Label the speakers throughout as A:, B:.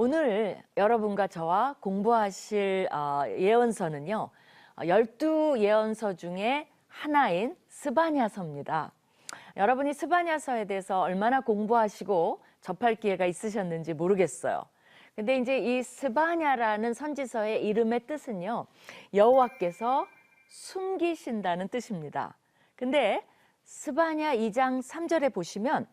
A: 오늘 여러분과 저와 공부하실 예언서는요. 12예언서 중에 하나인 스바냐서입니다. 여러분이 스바냐서에 대해서 얼마나 공부하시고 접할 기회가 있으셨는지 모르겠어요. 근데 이제 이 스바냐라는 선지서의 이름의 뜻은요. 여호와께서 숨기신다는 뜻입니다. 근데 스바냐 2장 3절에 보시면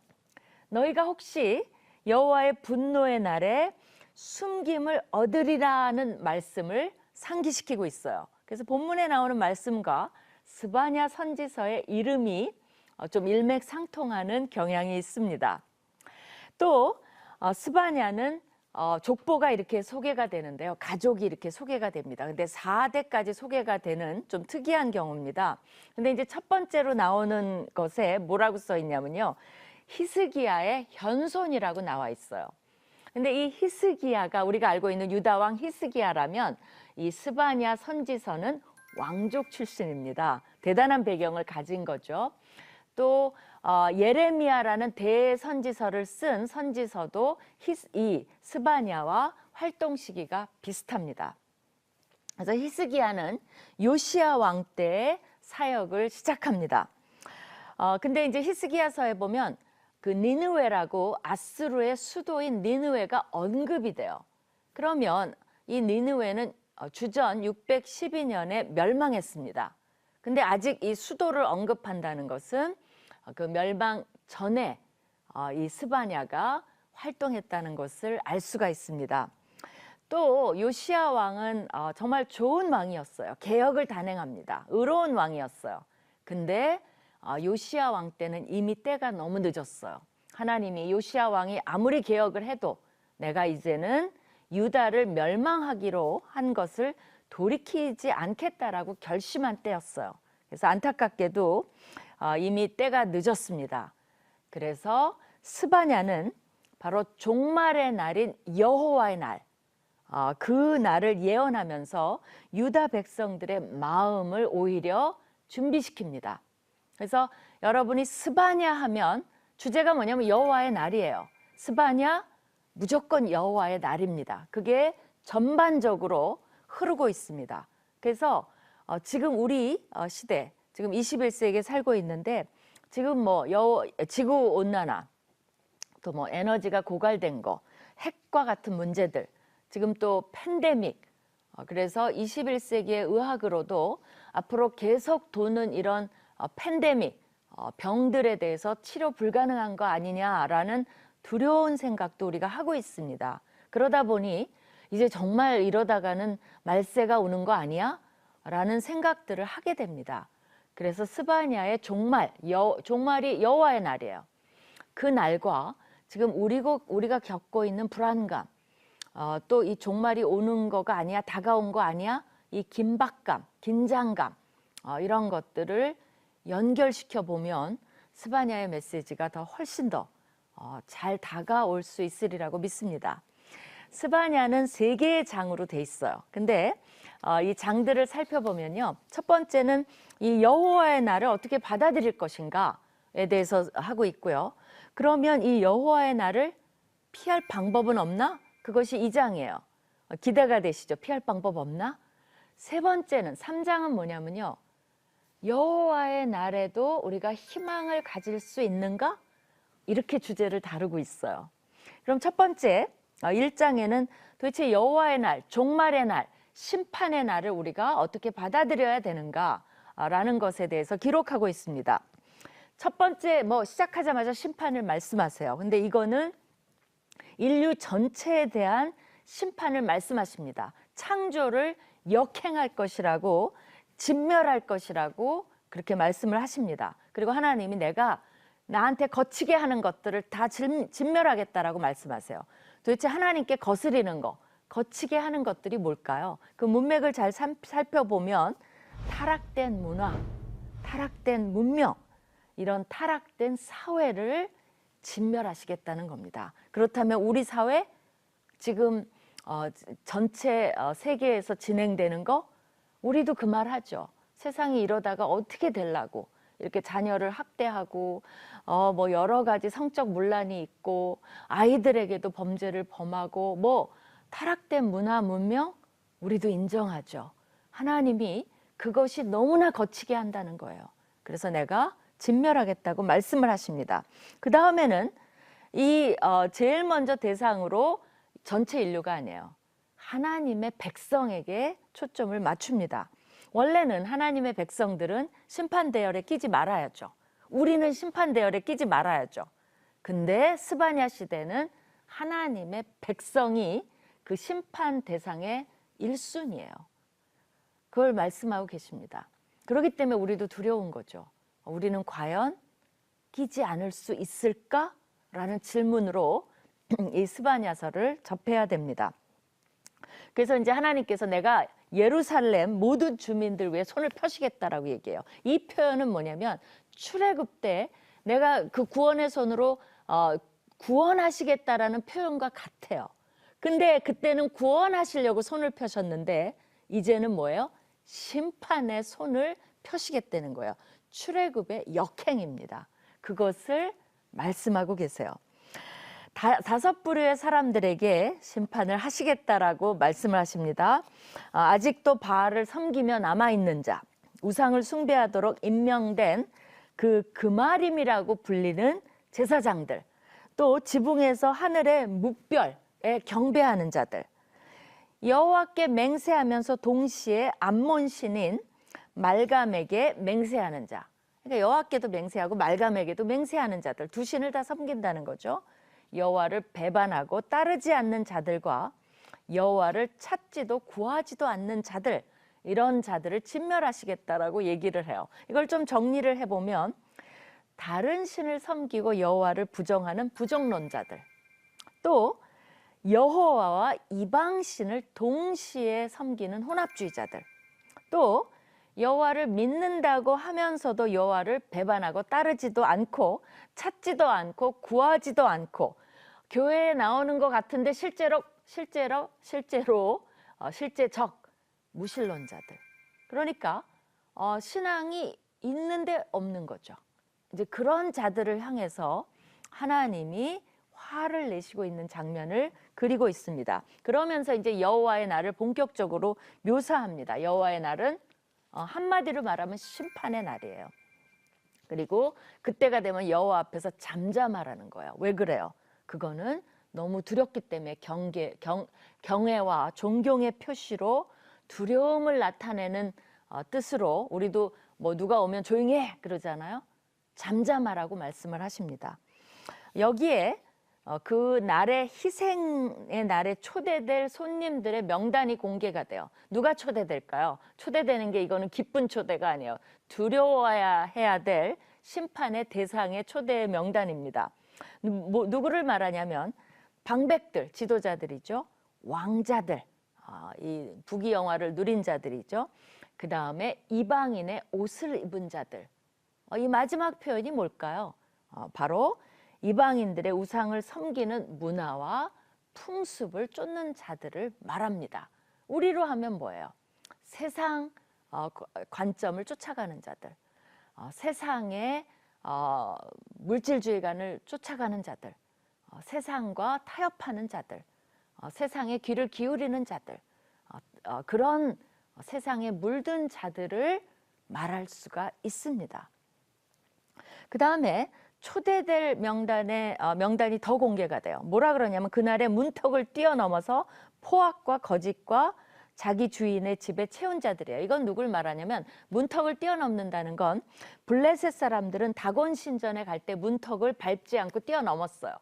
A: 너희가 혹시 여호와의 분노의 날에 숨김을 얻으리라는 말씀을 상기시키고 있어요. 그래서 본문에 나오는 말씀과 스바냐 선지서의 이름이 좀 일맥상통하는 경향이 있습니다. 또 스바냐는 족보가 이렇게 소개가 되는데요. 가족이 이렇게 소개가 됩니다. 근데 4대까지 소개가 되는 좀 특이한 경우입니다. 근데 이제 첫 번째로 나오는 것에 뭐라고 써 있냐면요. 히스기야의 현손이라고 나와 있어요. 근데 이 히스기야가 우리가 알고 있는 유다 왕 히스기야라면 이 스바냐 선지서는 왕족 출신입니다. 대단한 배경을 가진 거죠. 또 예레미야라는 대선지서를 쓴 선지서도 이 스바냐와 활동 시기가 비슷합니다. 그래서 히스기야는 요시야 왕 때의 사역을 시작합니다. 근데 이제 히스기야서에 보면 그 니느웨라고 아스루의 수도인 니느웨가 언급이 돼요. 그러면 이 니느웨는 주전 612년에 멸망했습니다. 근데 아직 이 수도를 언급한다는 것은 그 멸망 전에 이 스바냐가 활동했다는 것을 알 수가 있습니다. 또 요시야 왕은 정말 좋은 왕이었어요. 개혁을 단행합니다. 의로운 왕이었어요. 근데 요시야 왕 때는 이미 때가 너무 늦었어요. 하나님이 요시야 왕이 아무리 개혁을 해도 내가 이제는 유다를 멸망하기로 한 것을 돌이키지 않겠다라고 결심한 때였어요. 그래서 안타깝게도 이미 때가 늦었습니다. 그래서 스바냐는 바로 종말의 날인 여호와의 날, 그 날을 예언하면서 유다 백성들의 마음을 오히려 준비시킵니다. 그래서 여러분이 스바냐 하면 주제가 뭐냐면 여호와의 날이에요. 스바냐 무조건 여호와의 날입니다. 그게 전반적으로 흐르고 있습니다. 그래서 지금 우리 시대, 지금 21세기에 살고 있는데 지금 뭐 지구 온난화, 또 뭐 에너지가 고갈된 거, 핵과 같은 문제들, 지금 또 팬데믹, 그래서 21세기의 의학으로도 앞으로 계속 도는 이런 팬데믹, 병들에 대해서 치료 불가능한 거 아니냐라는 두려운 생각도 우리가 하고 있습니다. 그러다 보니 이제 정말 이러다가는 말세가 오는 거 아니야? 라는 생각들을 하게 됩니다. 그래서 스바냐의 종말이 여호와의 날이에요. 그 날과 지금 우리가 겪고 있는 불안감, 또 이 종말이 오는 거가 아니야, 다가온 거 아니야? 이 긴박감, 긴장감, 이런 것들을 연결시켜 보면 스바냐의 메시지가 훨씬 더 잘 다가올 수 있으리라고 믿습니다. 스바냐는 3개의 장으로 돼 있어요. 근데 이 장들을 살펴보면요. 첫 번째는 이 여호와의 날을 어떻게 받아들일 것인가에 대해서 하고 있고요. 그러면 이 여호와의 날을 피할 방법은 없나? 그것이 2장이에요. 기대가 되시죠? 피할 방법 없나? 세 번째는 3장은 뭐냐면요. 여호와의 날에도 우리가 희망을 가질 수 있는가? 이렇게 주제를 다루고 있어요. 그럼 첫 번째 1장에는 도대체 여호와의 날, 종말의 날, 심판의 날을 우리가 어떻게 받아들여야 되는가라는 것에 대해서 기록하고 있습니다. 첫 번째 시작하자마자 심판을 말씀하세요. 근데 이거는 인류 전체에 대한 심판을 말씀하십니다. 창조를 역행할 것이라고, 진멸할 것이라고 그렇게 말씀을 하십니다. 그리고 하나님이 내가 나한테 거치게 하는 것들을 다 진멸하겠다라고 말씀하세요. 도대체 하나님께 거스리는 거, 거치게 하는 것들이 뭘까요? 그 문맥을 잘 살펴보면 타락된 문화, 타락된 문명, 이런 타락된 사회를 진멸하시겠다는 겁니다. 그렇다면 우리 사회 지금 전체 세계에서 진행되는 거 우리도 그 말 하죠. 세상이 이러다가 어떻게 되려고, 이렇게 자녀를 학대하고 뭐 여러 가지 성적 문란이 있고 아이들에게도 범죄를 범하고 뭐 타락된 문화 문명 우리도 인정하죠. 하나님이 그것이 너무나 거치게 한다는 거예요. 그래서 내가 진멸하겠다고 말씀을 하십니다. 그 다음에는 제일 먼저 대상으로 전체 인류가 아니에요. 하나님의 백성에게 초점을 맞춥니다. 원래는 하나님의 백성들은 심판 대열에 끼지 말아야죠. 우리는 심판 대열에 끼지 말아야죠. 근데 스바냐 시대는 하나님의 백성이 그 심판 대상의 1순위예요. 그걸 말씀하고 계십니다. 그렇기 때문에 우리도 두려운 거죠. 우리는 과연 끼지 않을 수 있을까? 라는 질문으로 이 스바냐서를 접해야 됩니다. 그래서 이제 하나님께서 내가 예루살렘 모든 주민들 위해 손을 펴시겠다라고 얘기해요. 이 표현은 뭐냐면 출애굽 때 내가 그 구원의 손으로 구원하시겠다라는 표현과 같아요. 근데 그때는 구원하시려고 손을 펴셨는데 이제는 뭐예요? 심판의 손을 펴시겠다는 거예요. 출애굽의 역행입니다. 그것을 말씀하고 계세요. 다섯 부류의 사람들에게 심판을 하시겠다라고 말씀을 하십니다. 아직도 바알을 섬기며 남아있는 자, 우상을 숭배하도록 임명된 그 그마림이라고 불리는 제사장들, 또 지붕에서 하늘의 묵별에 경배하는 자들, 여호와께 맹세하면서 동시에 암몬 신인 말감에게 맹세하는 자, 그러니까 여호와께도 맹세하고 말감에게도 맹세하는 자들, 두 신을 다 섬긴다는 거죠. 여호와를 배반하고 따르지 않는 자들과 여호와를 찾지도 구하지도 않는 자들, 이런 자들을 진멸하시겠다라고 얘기를 해요. 이걸 좀 정리를 해보면 다른 신을 섬기고 여호와를 부정하는 부정론자들, 또 여호와와 이방 신을 동시에 섬기는 혼합주의자들, 또 여호와를 믿는다고 하면서도 여호와를 배반하고 따르지도 않고 찾지도 않고 구하지도 않고 교회에 나오는 것 같은데 실제적 무신론자들. 그러니까 신앙이 있는데 없는 거죠. 이제 그런 자들을 향해서 하나님이 화를 내시고 있는 장면을 그리고 있습니다. 그러면서 이제 여호와의 날을 본격적으로 묘사합니다. 여호와의 날은 한마디로 말하면 심판의 날이에요. 그리고 그때가 되면 여호와 앞에서 잠잠하라는 거예요. 왜 그래요? 그거는 너무 두렵기 때문에 경외와 존경의 표시로 두려움을 나타내는 뜻으로 우리도 뭐 누가 오면 조용히 해 그러잖아요. 잠잠하라고 말씀을 하십니다. 여기에 그 날의 희생의 날에 초대될 손님들의 명단이 공개가 돼요. 누가 초대될까요? 초대되는 게 이거는 기쁜 초대가 아니에요. 두려워야 해야 될 심판의 대상의 초대 명단입니다. 누구를 말하냐면 방백들, 지도자들이죠. 왕자들, 이 부귀영화를 누린 자들이죠. 그 다음에 이방인의 옷을 입은 자들. 이 마지막 표현이 뭘까요? 바로 이방인들의 우상을 섬기는 문화와 풍습을 쫓는 자들을 말합니다. 우리로 하면 뭐예요? 세상 관점을 쫓아가는 자들, 세상의 물질주의관을 쫓아가는 자들, 세상과 타협하는 자들, 세상에 귀를 기울이는 자들, 그런 세상에 물든 자들을 말할 수가 있습니다. 그 다음에 초대될 명단이 더 공개가 돼요. 뭐라 그러냐면 그날의 문턱을 뛰어넘어서 포악과 거짓과 자기 주인의 집에 채운 자들이에요. 이건 누굴 말하냐면 문턱을 뛰어넘는다는 건 블레셋 사람들은 다곤 신전에 갈 때 문턱을 밟지 않고 뛰어넘었어요.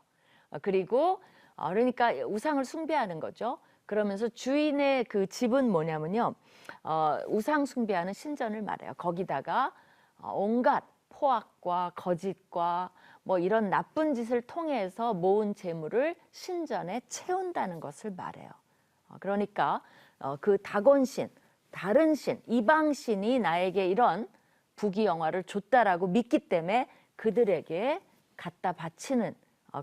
A: 그리고 그러니까 우상을 숭배하는 거죠. 그러면서 주인의 그 집은 뭐냐면요, 우상 숭배하는 신전을 말해요. 거기다가 온갖 포악과 거짓과 뭐 이런 나쁜 짓을 통해서 모은 재물을 신전에 채운다는 것을 말해요. 그러니까 그 다곤신, 다른 신, 이방신이 나에게 이런 부귀영화를 줬다라고 믿기 때문에 그들에게 갖다 바치는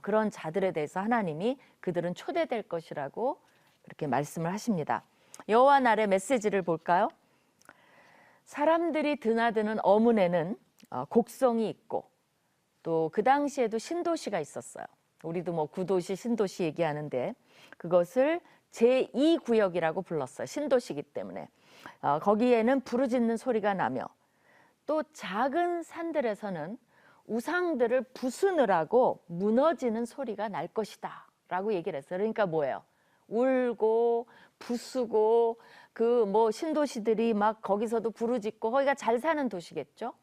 A: 그런 자들에 대해서 하나님이 그들은 초대될 것이라고 그렇게 말씀을 하십니다. 여호와 날의 메시지를 볼까요? 사람들이 드나드는 어문에는 곡성이 있고 또 그 당시에도 신도시가 있었어요. 우리도 뭐 구도시, 신도시 얘기하는데 그것을 제2구역이라고 불렀어요. 신도시이기 때문에. 거기에는 부르짖는 소리가 나며 또 작은 산들에서는 우상들을 부수느라고 무너지는 소리가 날 것이다 라고 얘기를 했어요. 그러니까 뭐예요? 울고 부수고 그 뭐 신도시들이 막 거기서도 부르짖고 거기가 잘 사는 도시겠죠.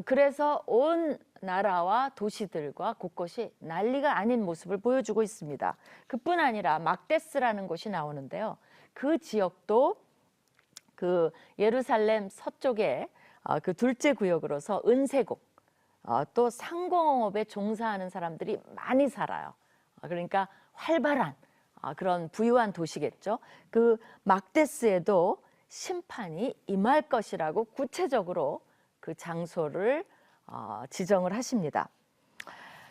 A: 그래서 온 나라와 도시들과 곳곳이 난리가 아닌 모습을 보여주고 있습니다. 그뿐 아니라 막데스라는 곳이 나오는데요. 그 지역도 그 예루살렘 서쪽에 그 둘째 구역으로서 은세곡 또 상공업에 종사하는 사람들이 많이 살아요. 그러니까 활발한 그런 부유한 도시겠죠. 그 막데스에도 심판이 임할 것이라고 구체적으로 그 장소를 지정을 하십니다.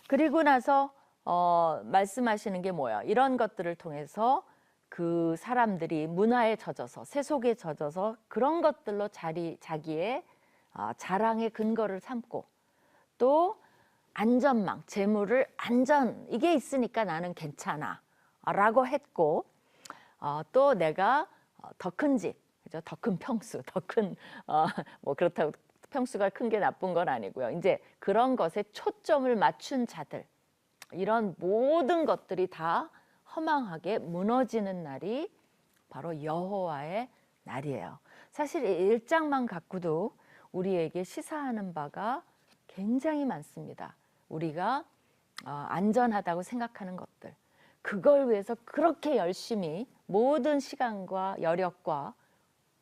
A: 그리고 나서 말씀하시는 게 뭐예요? 이런 것들을 통해서 그 사람들이 문화에 젖어서 세속에 젖어서 그런 것들로 자기의 자랑의 근거를 삼고 또 안전망, 재물을 안전 이게 있으니까 나는 괜찮아 라고 했고 또 내가 더 큰 집, 더 큰 평수, 더 큰 뭐 그렇다고 평수가 큰 게 나쁜 건 아니고요. 이제 그런 것에 초점을 맞춘 자들 이런 모든 것들이 다 허망하게 무너지는 날이 바로 여호와의 날이에요. 사실 1장만 갖고도 우리에게 시사하는 바가 굉장히 많습니다. 우리가 안전하다고 생각하는 것들 그걸 위해서 그렇게 열심히 모든 시간과 여력과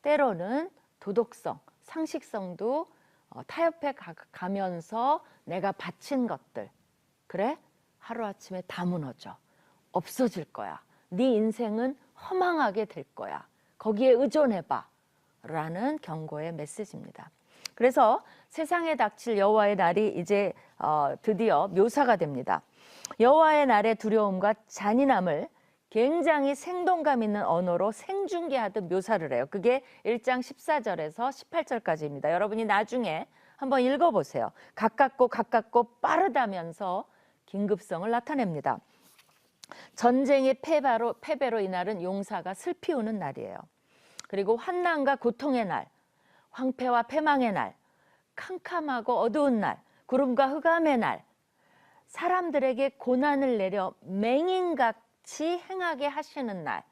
A: 때로는 도덕성, 상식성도 타협해 가면서 내가 바친 것들 그래? 하루아침에 다 무너져. 없어질 거야. 네 인생은 허망하게 될 거야. 거기에 의존해봐 라는 경고의 메시지입니다. 그래서 세상에 닥칠 여호와의 날이 이제 드디어 묘사가 됩니다. 여호와의 날의 두려움과 잔인함을 굉장히 생동감 있는 언어로 생중계하듯 묘사를 해요. 그게 1장 14절에서 18절까지입니다. 여러분이 나중에 한번 읽어보세요. 가깝고 빠르다면서 긴급성을 나타냅니다. 전쟁의 패배로 이날은 용사가 슬피 우는 날이에요. 그리고 환난과 고통의 날, 황폐와 패망의 날, 캄캄하고 어두운 날, 구름과 흑암의 날, 사람들에게 고난을 내려 맹인같이 행하게 하시는 날,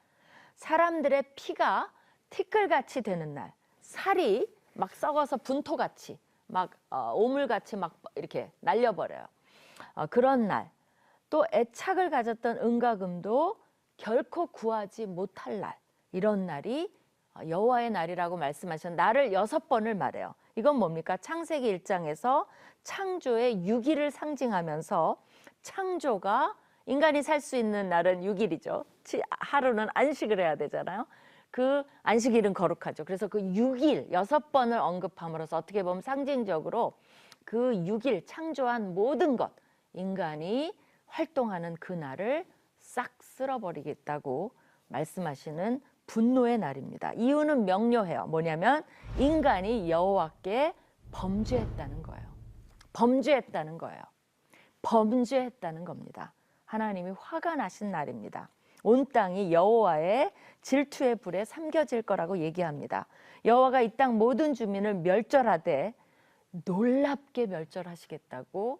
A: 사람들의 피가 티끌같이 되는 날, 살이 막 썩어서 분토같이 막 오물같이 막 이렇게 날려버려요. 그런 날, 또 애착을 가졌던 은과 금도 결코 구하지 못할 날, 이런 날이 여호와의 날이라고 말씀하신 날을 6번을 말해요. 이건 뭡니까? 창세기 1장에서 창조의 6일을 상징하면서 창조가 인간이 살 수 있는 날은 6일이죠. 하루는 안식을 해야 되잖아요. 그 안식일은 거룩하죠. 그래서 그 6일 6번을 언급함으로써 어떻게 보면 상징적으로 그 6일 창조한 모든 것 인간이 활동하는 그 날을 싹 쓸어버리겠다고 말씀하시는 분노의 날입니다. 이유는 명료해요. 뭐냐면 인간이 여호와께 범죄했다는 거예요. 범죄했다는 겁니다. 하나님이 화가 나신 날입니다. 온 땅이 여호와의 질투의 불에 삼켜질 거라고 얘기합니다. 여호와가 이 땅 모든 주민을 멸절하되 놀랍게 멸절하시겠다고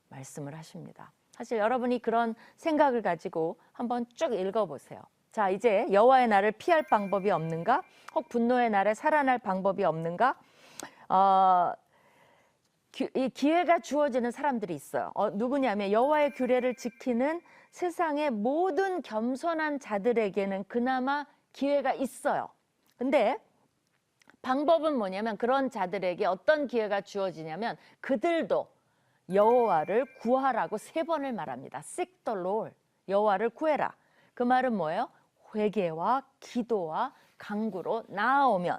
A: 말씀을 하십니다. 사실 여러분이 그런 생각을 가지고 한번 쭉 읽어보세요. 자, 이제 여호와의 날을 피할 방법이 없는가? 혹 분노의 날에 살아날 방법이 없는가? 이 기회가 주어지는 사람들이 있어요. 누구냐면 여호와의 규례를 지키는 세상의 모든 겸손한 자들에게는 그나마 기회가 있어요. 근데 방법은 뭐냐면 그런 자들에게 어떤 기회가 주어지냐면 그들도 여호와를 구하라고 3번을 말합니다. Seek the Lord. 여호와를 구해라. 그 말은 뭐예요? 회개와 기도와 간구로 나아오면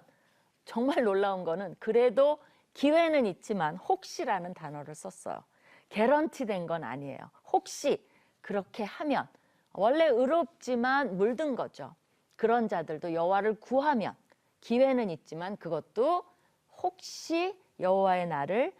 A: 정말 놀라운 거는 그래도 기회는 있지만 혹시라는 단어를 썼어요. 개런티된 건 아니에요. 혹시 그렇게 하면 원래 의롭지만 물든 거죠. 그런 자들도 여호와를 구하면 기회는 있지만 그것도 혹시 여호와의 날을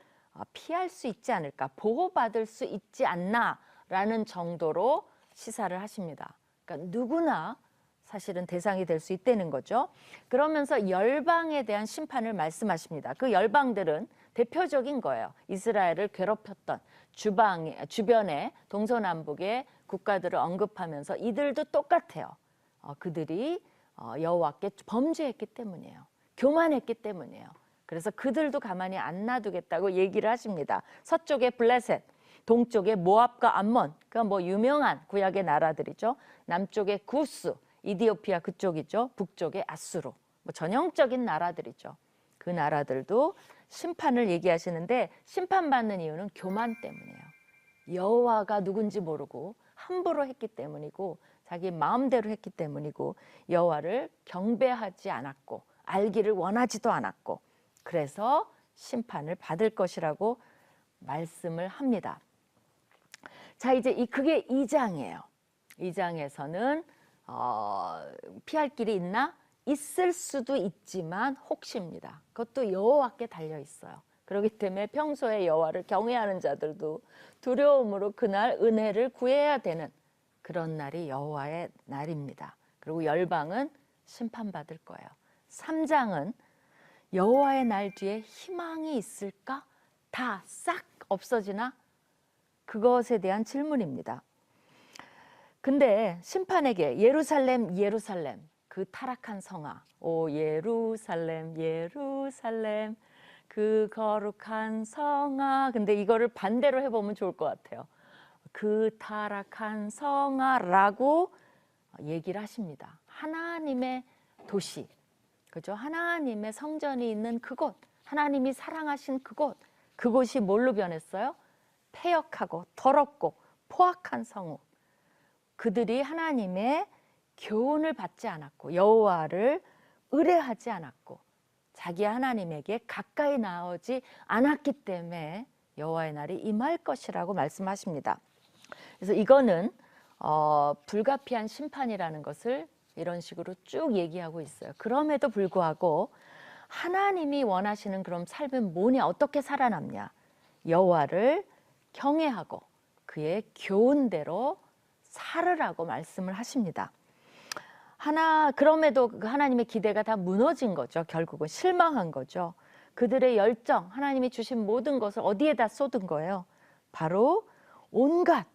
A: 피할 수 있지 않을까, 보호받을 수 있지 않나라는 정도로 시사를 하십니다. 그러니까 누구나 사실은 대상이 될 수 있다는 거죠. 그러면서 열방에 대한 심판을 말씀하십니다. 그 열방들은 대표적인 거예요. 이스라엘을 괴롭혔던 주변의 동서남북의 국가들을 언급하면서 이들도 똑같아요. 그들이 여호와께 범죄했기 때문이에요. 교만했기 때문이에요. 그래서 그들도 가만히 안 놔두겠다고 얘기를 하십니다. 서쪽에 블레셋, 동쪽에 모압과 암몬, 그러니까 뭐 유명한 구약의 나라들이죠. 남쪽에 구스, 이디오피아 그쪽이죠. 북쪽에 아수르, 뭐 전형적인 나라들이죠. 그 나라들도 심판을 얘기하시는데 심판받는 이유는 교만 때문이에요. 여호와가 누군지 모르고 함부로 했기 때문이고 자기 마음대로 했기 때문이고 여호와를 경배하지 않았고 알기를 원하지도 않았고 그래서 심판을 받을 것이라고 말씀을 합니다. 자, 이제 그게 2장이에요. 2장에서는 피할 길이 있나? 있을 수도 있지만 혹시입니다. 그것도 여호와께 달려 있어요. 그렇기 때문에 평소에 여호와를 경외하는 자들도 두려움으로 그날 은혜를 구해야 되는 그런 날이 여호와의 날입니다. 그리고 열방은 심판받을 거예요. 3장은 여호와의 날 뒤에 희망이 있을까? 다 싹 없어지나? 그것에 대한 질문입니다. 근데 심판에게 예루살렘 예루살렘 그 타락한 성아, 오 예루살렘 예루살렘 그 거룩한 성아, 근데 이거를 반대로 해보면 좋을 것 같아요. 그 타락한 성아라고 얘기를 하십니다. 하나님의 도시, 그죠? 하나님의 성전이 있는 그곳, 하나님이 사랑하신 그곳, 그곳이 뭘로 변했어요? 패역하고 더럽고 포악한 성읍. 그들이 하나님의 교훈을 받지 않았고 여호와를 의뢰하지 않았고 자기 하나님에게 가까이 나오지 않았기 때문에 여호와의 날이 임할 것이라고 말씀하십니다. 그래서 이거는 불가피한 심판이라는 것을 이런 식으로 쭉 얘기하고 있어요. 그럼에도 불구하고 하나님이 원하시는 그런 삶은 뭐냐? 어떻게 살아남냐? 여호와를 경외하고 그의 교훈대로 살으라고 말씀을 하십니다. 그럼에도 하나님의 기대가 다 무너진 거죠. 결국은 실망한 거죠. 그들의 열정, 하나님이 주신 모든 것을 어디에다 쏟은 거예요? 바로 온갖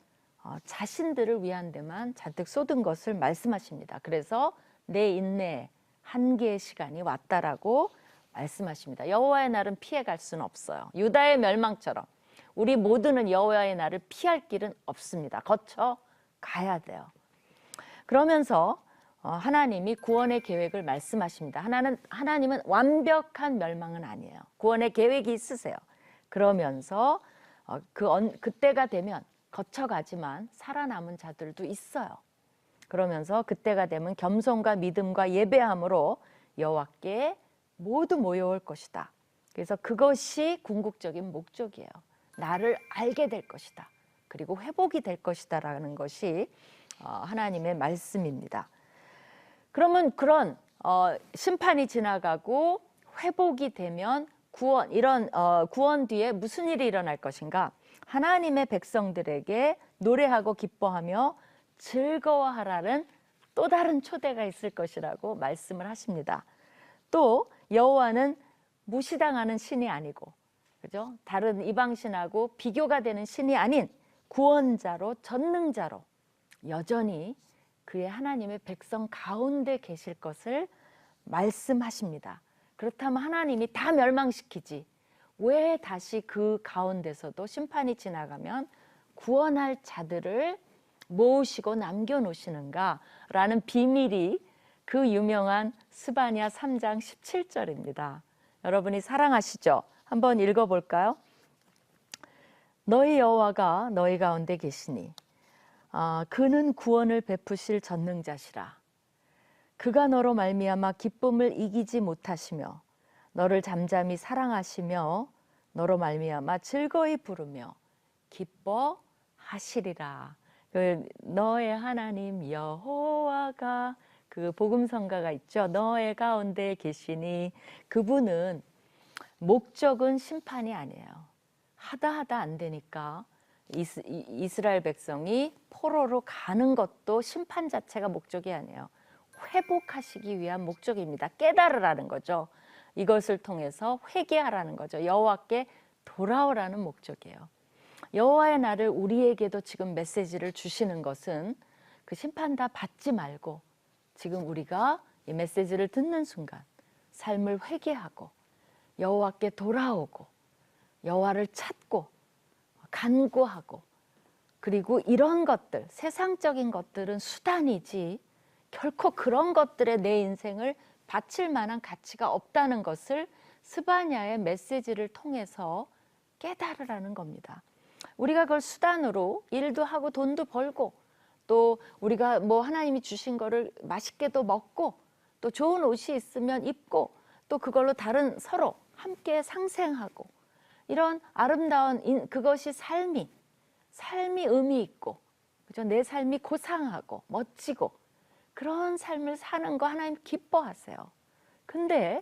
A: 자신들을 위한 데만 잔뜩 쏟은 것을 말씀하십니다. 그래서 내 인내에 한계의 시간이 왔다라고 말씀하십니다. 여호와의 날은 피해갈 수는 없어요. 유다의 멸망처럼 우리 모두는 여호와의 날을 피할 길은 없습니다. 거쳐 가야 돼요. 그러면서 하나님이 구원의 계획을 말씀하십니다. 하나님은 완벽한 멸망은 아니에요. 구원의 계획이 있으세요. 그러면서 그때가 되면 거쳐가지만 살아남은 자들도 있어요. 그러면서 그때가 되면 겸손과 믿음과 예배함으로 여호와께 모두 모여올 것이다. 그래서 그것이 궁극적인 목적이에요. 나를 알게 될 것이다. 그리고 회복이 될 것이다라는 것이 하나님의 말씀입니다. 그러면 그런 심판이 지나가고 회복이 되면 이런 구원 뒤에 무슨 일이 일어날 것인가? 하나님의 백성들에게 노래하고 기뻐하며 즐거워하라는 또 다른 초대가 있을 것이라고 말씀을 하십니다. 또 여호와는 무시당하는 신이 아니고, 그죠? 다른 이방신하고 비교가 되는 신이 아닌 구원자로 전능자로 여전히 그의 하나님의 백성 가운데 계실 것을 말씀하십니다. 그렇다면 하나님이 다 멸망시키지 왜 다시 그 가운데서도 심판이 지나가면 구원할 자들을 모으시고 남겨놓으시는가라는 비밀이 그 유명한 스바냐 3장 17절입니다. 여러분이 사랑하시죠? 한번 읽어볼까요? 너희 여호와가 너희 가운데 계시니 그는 구원을 베푸실 전능자시라. 그가 너로 말미암아 기쁨을 이기지 못하시며 너를 잠잠히 사랑하시며 너로 말미암아 즐거이 부르며 기뻐하시리라. 너의 하나님 여호와가 그 복음성가가 있죠. 너의 가운데 계시니 그분은 목적은 심판이 아니에요. 하다 안 되니까 이스라엘 백성이 포로로 가는 것도 심판 자체가 목적이 아니에요. 회복하시기 위한 목적입니다. 깨달으라는 거죠. 이것을 통해서 회개하라는 거죠. 여호와께 돌아오라는 목적이에요. 여호와의 날을 우리에게도 지금 메시지를 주시는 것은 그 심판 다 받지 말고 지금 우리가 이 메시지를 듣는 순간 삶을 회개하고 여호와께 돌아오고 여호와를 찾고 간구하고, 그리고 이런 것들, 세상적인 것들은 수단이지 결코 그런 것들에 내 인생을 바칠 만한 가치가 없다는 것을 스바냐의 메시지를 통해서 깨달으라는 겁니다. 우리가 그걸 수단으로 일도 하고 돈도 벌고, 또 우리가 뭐 하나님이 주신 거를 맛있게도 먹고, 또 좋은 옷이 있으면 입고, 또 그걸로 다른 서로 함께 상생하고, 이런 아름다운 그것이 삶이 의미 있고, 그죠? 내 삶이 고상하고 멋지고 그런 삶을 사는 거 하나님 기뻐하세요. 근데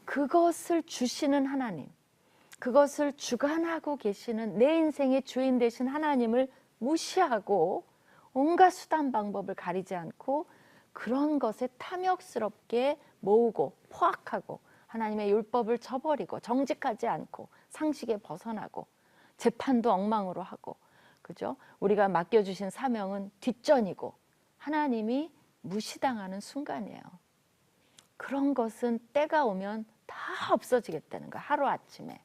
A: 그것을 주시는 하나님, 그것을 주관하고 계시는 내 인생의 주인 되신 하나님을 무시하고 온갖 수단 방법을 가리지 않고 그런 것에 탐욕스럽게 모으고 포악하고 하나님의 율법을 저버리고 정직하지 않고 상식에 벗어나고 재판도 엉망으로 하고, 그죠? 우리가 맡겨주신 사명은 뒷전이고 하나님이 무시당하는 순간이에요. 그런 것은 때가 오면 다 없어지겠다는 거야, 하루아침에.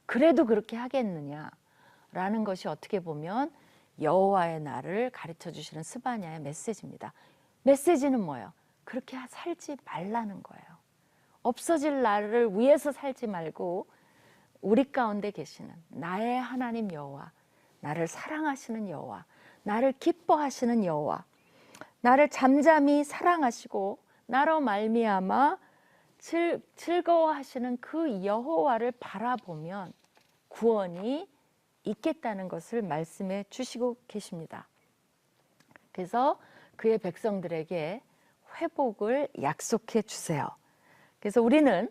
A: 그래도 그렇게 하겠느냐라는 것이 어떻게 보면 여호와의 날을 가르쳐 주시는 스바냐의 메시지입니다. 메시지는 뭐예요? 그렇게 살지 말라는 거예요. 없어질 날을 위해서 살지 말고 우리 가운데 계시는 나의 하나님 여호와, 나를 사랑하시는 여호와, 나를 기뻐하시는 여호와, 나를 잠잠히 사랑하시고 나로 말미암아 즐거워하시는 그 여호와를 바라보면 구원이 있겠다는 것을 말씀해 주시고 계십니다. 그래서 그의 백성들에게 회복을 약속해 주세요. 그래서 우리는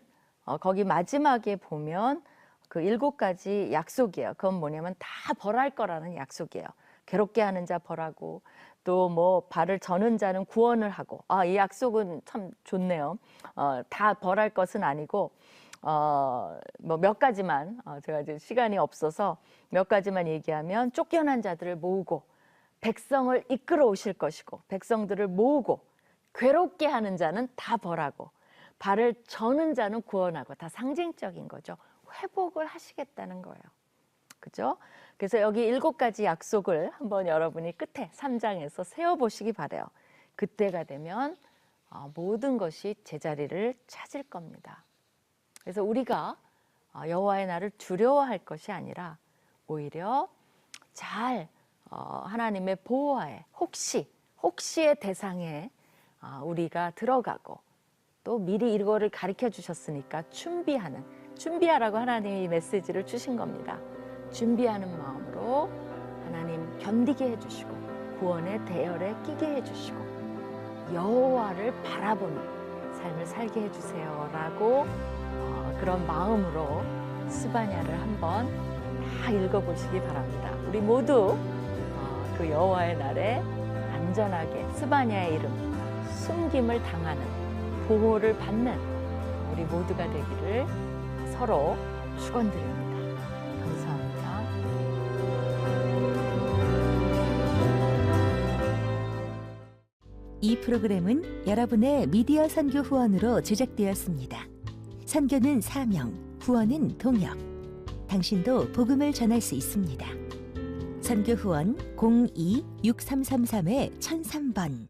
A: 거기 마지막에 보면 그 7가지 약속이에요. 그건 뭐냐면 다 벌할 거라는 약속이에요. 괴롭게 하는 자 벌하고, 또 뭐 발을 저는 자는 구원을 하고. 이 약속은 참 좋네요. 다 벌할 것은 아니고 뭐 몇 가지만, 제가 이제 시간이 없어서 몇 가지만 얘기하면, 쫓겨난 자들을 모으고 백성을 이끌어 오실 것이고, 백성들을 모으고 괴롭게 하는 자는 다 벌하고, 발을 저는 자는 구원하고. 다 상징적인 거죠. 회복을 하시겠다는 거예요. 그죠? 그래서 여기 7가지 약속을 한번 여러분이 끝에 3장에서 세워보시기 바래요. 그때가 되면 모든 것이 제자리를 찾을 겁니다. 그래서 우리가 여호와의 날을 두려워할 것이 아니라 오히려 잘 하나님의 보호하에, 혹시의 대상에 우리가 들어가고, 또 미리 이거를 가르쳐 주셨으니까 준비하라고 하나님이 메시지를 주신 겁니다. 준비하는 마음으로 하나님 견디게 해주시고, 구원의 대열에 끼게 해주시고, 여호와를 바라보는 삶을 살게 해주세요 라고 그런 마음으로 스바냐를 한번 다 읽어보시기 바랍니다. 우리 모두 그 여호와의 날에 안전하게 스바냐의 이름, 숨김을 당하는, 보호를 받는 우리 모두가 되기를 서로 축원드립니다. 감사합니다.
B: 이 프로그램은 여러분의 미디어 선교 후원으로 제작되었습니다. 선교는 사명, 후원은 동역. 당신도 복음을 전할 수 있습니다. 선교 후원 02-6333-1003번.